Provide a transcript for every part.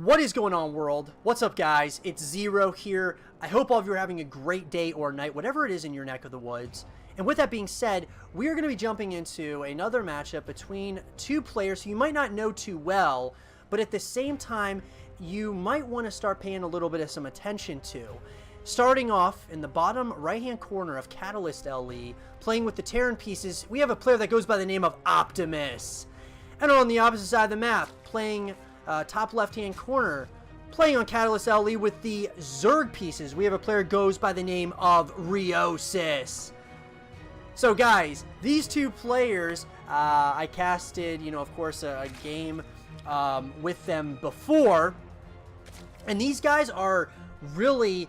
What is going on, world? What's up, guys? It's Zero here. I hope all of you are having a great day or night, whatever it is in your neck of the woods. And with that being said, we are going to be jumping into another matchup between two players who you might not know too well, but at the same time, you might want to start paying a little bit of some attention to. Starting off in the bottom right-hand corner of Catalyst LE, playing with the Terran pieces, we have a player that goes by the name of Optimus. And on the opposite side of the map, playing top left-hand corner, playing on Catalyst LE with the Zerg pieces, we have a player goes by the name of Ryosis. So guys, these two players, I casted, of course, a game with them before, and these guys are really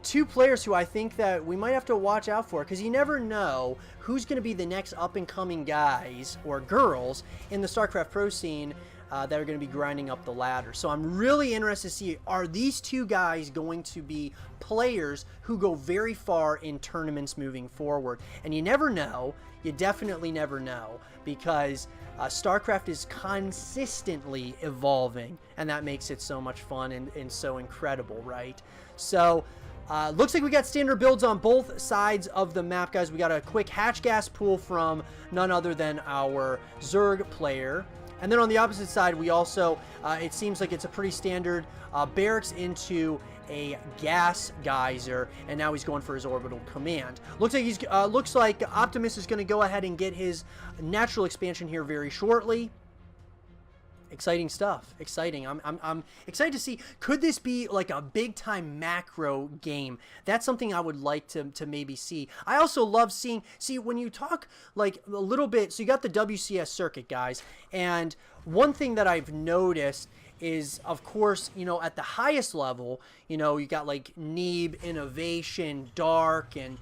two players who I think that we might have to watch out for, because you never know who's going to be the next up-and-coming guys or girls in the Starcraft pro scene that are going to be grinding up the ladder. So I'm really interested to see, are these two guys going to be players who go very far in tournaments moving forward? And you never know. You definitely never know, because Starcraft is consistently evolving, and that makes it so much fun and so incredible, right? So looks like we got standard builds on both sides of the map, guys. We got a quick hatch gas pool from none other than our Zerg player. And then on the opposite side, we also, it seems like it's a pretty standard barracks into a gas geyser, and now he's going for his orbital command. Looks like Optimus is going to go ahead and get his natural expansion here very shortly. Exciting stuff. Exciting. I'm excited to see, could this be like a big time macro game? That's something I would like to maybe see. I also love seeing, when you talk like a little bit, so you got the WCS circuit, guys, and one thing that I've noticed is, of course, at the highest level, you got like Neeb, Innovation, Dark, and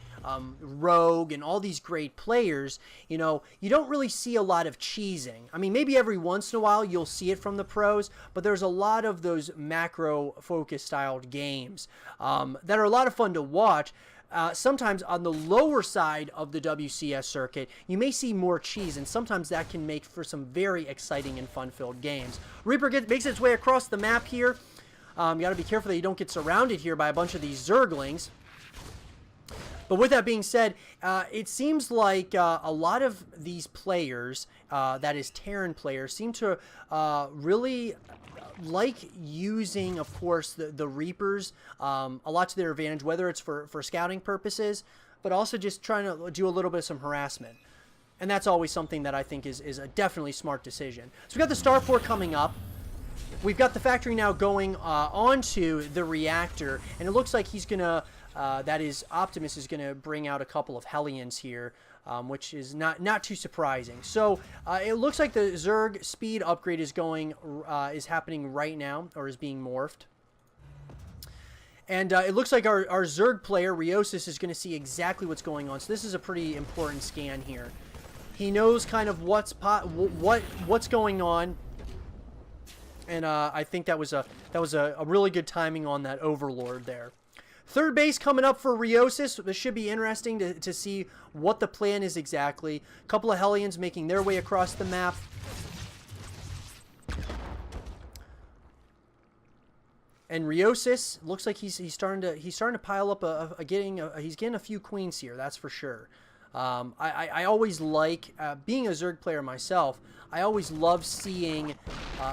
Rogue, and all these great players. You don't really see a lot of cheesing. I mean, maybe every once in a while you'll see it from the pros, but there's a lot of those macro focus styled games that are a lot of fun to watch. Sometimes on the lower side of the WCS circuit, you may see more cheese, and sometimes that can make for some very exciting and fun-filled games. Reaper makes its way across the map here. You got to be careful that you don't get surrounded here by a bunch of these Zerglings. But with that being said, it seems like a lot of these players, that is Terran players, seem to really like using, of course, the Reapers a lot to their advantage, whether it's for scouting purposes, but also just trying to do a little bit of some harassment. And that's always something that I think is a definitely smart decision. So we got the Starport coming up. We've got the factory now going onto the reactor, and it looks like he's going to, that is, Optimus is going to bring out a couple of Hellions here, which is not too surprising. So it looks like the Zerg speed upgrade is happening right now, or is being morphed. And it looks like our Zerg player, Ryosis, is going to see exactly what's going on. So this is a pretty important scan here. He knows kind of what's going on. And I think that was a really good timing on that Overlord there. Third base coming up for Ryosis. This should be interesting to see what the plan is exactly. A couple of Hellions making their way across the map. And Ryosis looks like he's starting to pile up he's getting a few queens here, that's for sure. I always like, being a Zerg player myself, I always love seeing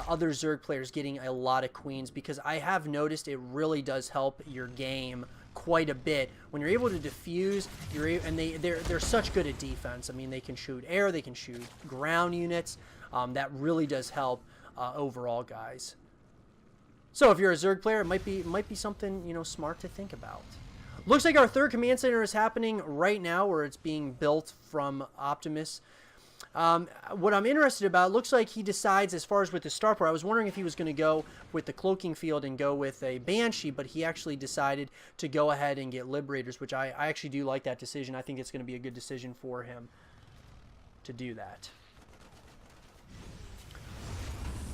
other Zerg players getting a lot of queens, because I have noticed it really does help your game quite a bit. When you're able to defuse, they're such good at defense. I mean, they can shoot air, they can shoot ground units. That really does help overall, guys. So if you're a Zerg player, it might be something smart to think about. Looks like our third command center is happening right now, where it's being built from Optimus. What I'm interested about, looks like he decides, as far as with the Starport, I was wondering if he was going to go with the cloaking field and go with a Banshee, but he actually decided to go ahead and get Liberators, which I actually do like that decision. I think it's going to be a good decision for him to do that.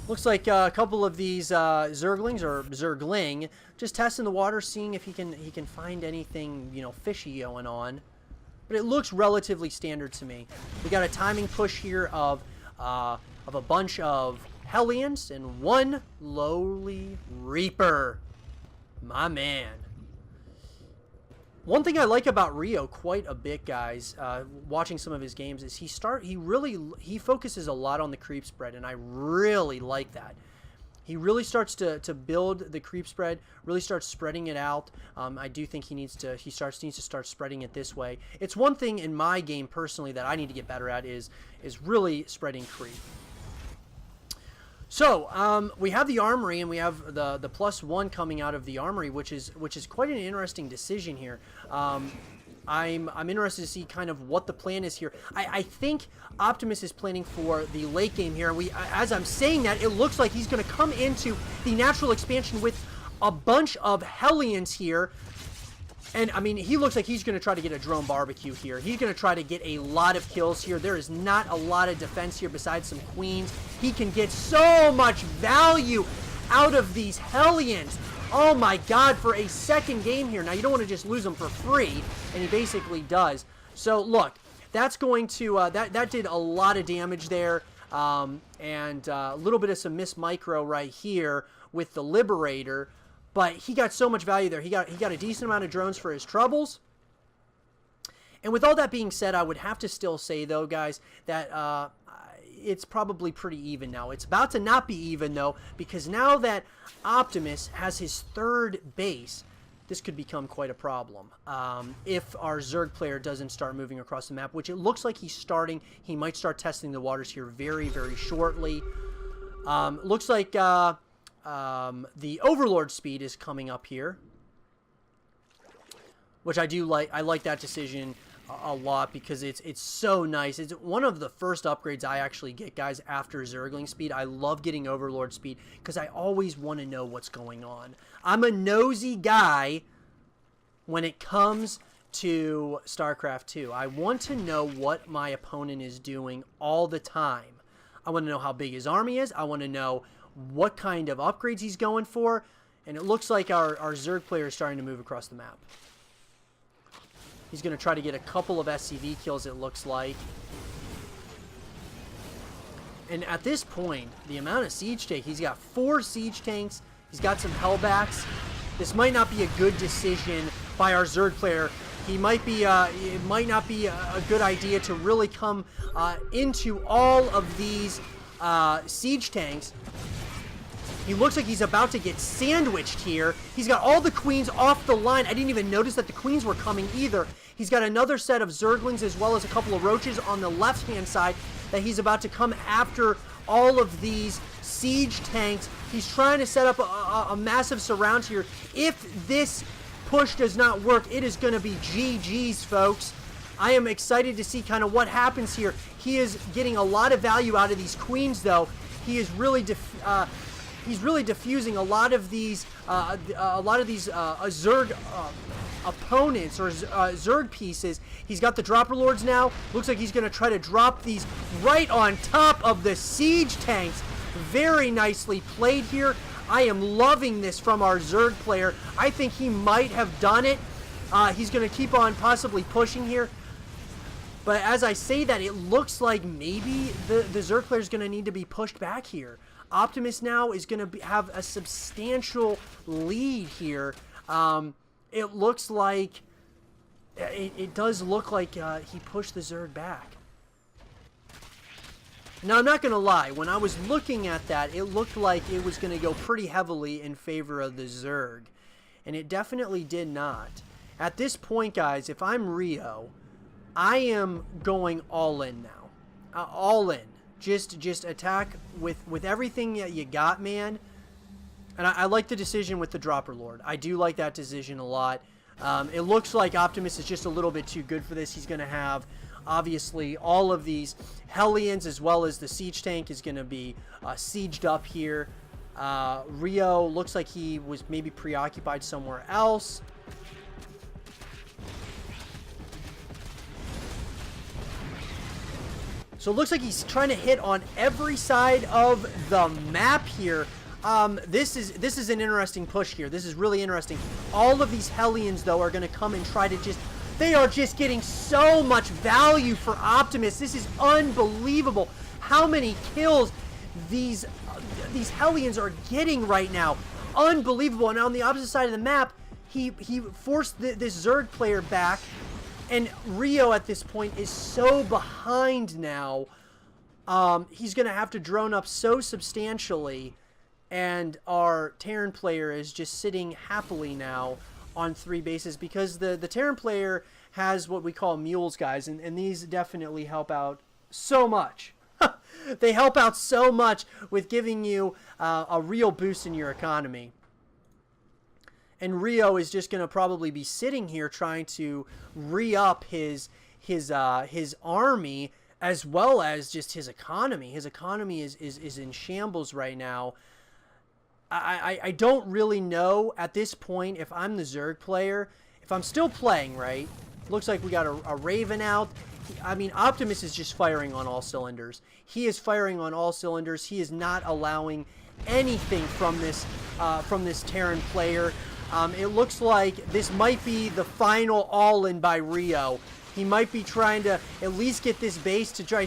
Looks like a couple of these Zerglings, or Zergling, just testing the water, seeing if he can find anything, fishy going on. But it looks relatively standard to me. We got a timing push here of a bunch of Hellions and 1 lowly Reaper. My man. One thing I like about Ryo quite a bit, guys, watching some of his games, is he focuses a lot on the creep spread, and I really like that. He really starts to build the creep spread, really starts spreading it out. I do think he needs to start spreading it this way. It's one thing in my game personally that I need to get better at is really spreading creep. So we have the armory, and we have the +1 coming out of the armory, which is quite an interesting decision here. I'm interested to see kind of what the plan is here. I think Optimus is planning for the late game here. As I'm saying that, it looks like he's going to come into the natural expansion with a bunch of Hellions here. And, I mean, he looks like he's going to try to get a drone barbecue here. He's going to try to get a lot of kills here. There is not a lot of defense here besides some queens. He can get so much value out of these Hellions. Oh, my God, for a second game here. Now, you don't want to just lose them for free, and he basically does. So, look, that's going to, that did a lot of damage there. And a little bit of some miss micro right here with the Liberator. But he got so much value there. He got a decent amount of drones for his troubles. And with all that being said, I would have to still say, though, guys, that it's probably pretty even now. It's about to not be even, though, because now that Optimus has his 3rd base, this could become quite a problem. If our Zerg player doesn't start moving across the map, which it looks like he's starting. He might start testing the waters here very, very shortly. Looks like the Overlord speed is coming up here, which I do like. I like that decision a lot because it's so nice. It's one of the first upgrades I actually get, guys, after Zergling speed. I love getting Overlord speed because I always want to know what's going on. I'm a nosy guy when it comes to StarCraft 2. I want to know what my opponent is doing all the time. I want to know how big his army is. I want to know what kind of upgrades he's going for. And it looks like our Zerg player is starting to move across the map. He's going to try to get a couple of SCV kills, it looks like. And at this point, the amount of siege tank, he's got 4 siege tanks. He's got some hellbacks. This might not be a good decision by our Zerg player. He might be, it might not be a good idea to really come into all of these siege tanks. He looks like he's about to get sandwiched here. He's got all the queens off the line. I didn't even notice that the queens were coming either. He's got another set of Zerglings as well as a couple of roaches on the left-hand side that he's about to come after all of these siege tanks. He's trying to set up a massive surround here. If this push does not work, it is going to be GG's, folks. I am excited to see kind of what happens here. He is getting a lot of value out of these queens, though. He is really diffusing a lot of these Zerg opponents or Zerg pieces. He's got the dropper lords now. Looks like he's going to try to drop these right on top of the siege tanks. Very nicely played here. I am loving this from our Zerg player. I think he might have done it. He's going to keep on possibly pushing here. But as I say that, it looks like maybe the Zerg player is going to need to be pushed back here. Optimus now is going to have a substantial lead here. It looks like, it does look like he pushed the Zerg back. Now, I'm not going to lie. When I was looking at that, it looked like it was going to go pretty heavily in favor of the Zerg. And it definitely did not. At this point, guys, if I'm Ryo, I am going all in now. All in. Just attack with everything that you got, man. And I like the decision with the Dropper Lord. I do like that decision a lot. It looks like Optimus is just a little bit too good for this. He's going to have, obviously, all of these Hellions as well as the Siege Tank is going to be sieged up here. Ryo looks like he was maybe preoccupied somewhere else. So it looks like he's trying to hit on every side of the map here. This is an interesting push here. This is really interesting. All of these Hellions, though, are going to come and try to just... They are just getting so much value for Optimus. This is unbelievable how many kills these these Hellions are getting right now. Unbelievable. And on the opposite side of the map, he forced this Zerg player back. And Ryo at this point is so behind now. He's going to have to drone up so substantially. And our Terran player is just sitting happily now on 3 bases because the Terran player has what we call mules, guys. And these definitely help out so much. They help out so much with giving you a real boost in your economy. And Ryo is just going to probably be sitting here trying to re-up his army as well as just his economy. His economy is in shambles right now. I don't really know at this point if I'm the Zerg player. If I'm still playing, right? Looks like we got a Raven out. I mean, Optimus is just firing on all cylinders. He is firing on all cylinders. He is not allowing anything from this Terran player. It looks like this might be the final all-in by Ryo. He might be trying to at least get this base to try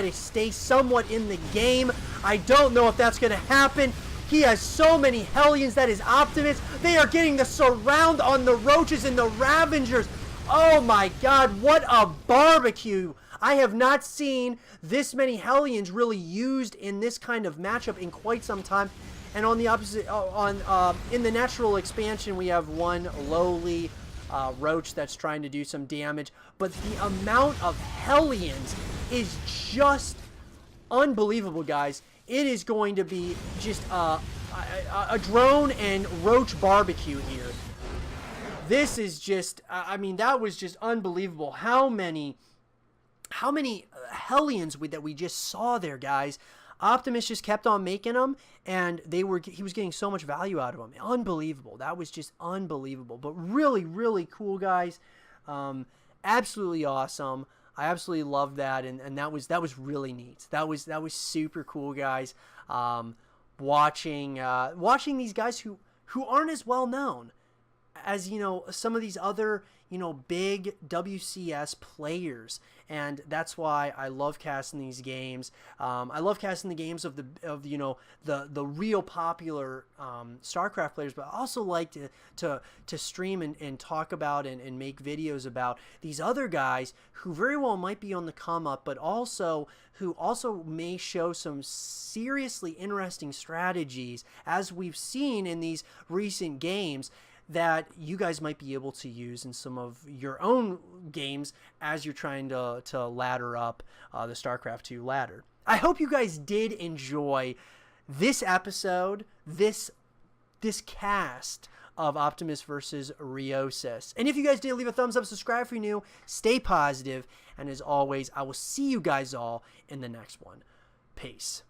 to stay somewhat in the game. I don't know if that's going to happen. He has so many Hellions. That is Optimus. They are getting the surround on the Roaches and the Ravengers. Oh my god, what a barbecue. I have not seen this many Hellions really used in this kind of matchup in quite some time. And on the opposite, in the natural expansion, we have one lowly Roach that's trying to do some damage. But the amount of Hellions is just unbelievable, guys. It is going to be just a drone and Roach barbecue here. This is just, I mean, that was just unbelievable. How many Hellions that we just saw there, guys. Optimus just kept on making them, and he was getting so much value out of them. Unbelievable. That was just unbelievable. But really, really cool, guys. Absolutely awesome. I absolutely love that, and that was really neat. That was super cool, guys. Watching these guys who aren't as well known as, you know, some of these other, you know, big WCS players. And that's why I love casting these games. I love casting the games of you know, the real popular Starcraft players, but I also like to stream and talk about and make videos about these other guys who very well might be on the come up, but who also may show some seriously interesting strategies, as we've seen in these recent games, that you guys might be able to use in some of your own games as you're trying to ladder up the StarCraft 2 ladder. I hope you guys did enjoy this episode, this cast of Optimus versus Ryosis. And if you guys did, leave a thumbs up, subscribe if you're new, stay positive, and as always, I will see you guys all in the next one. Peace.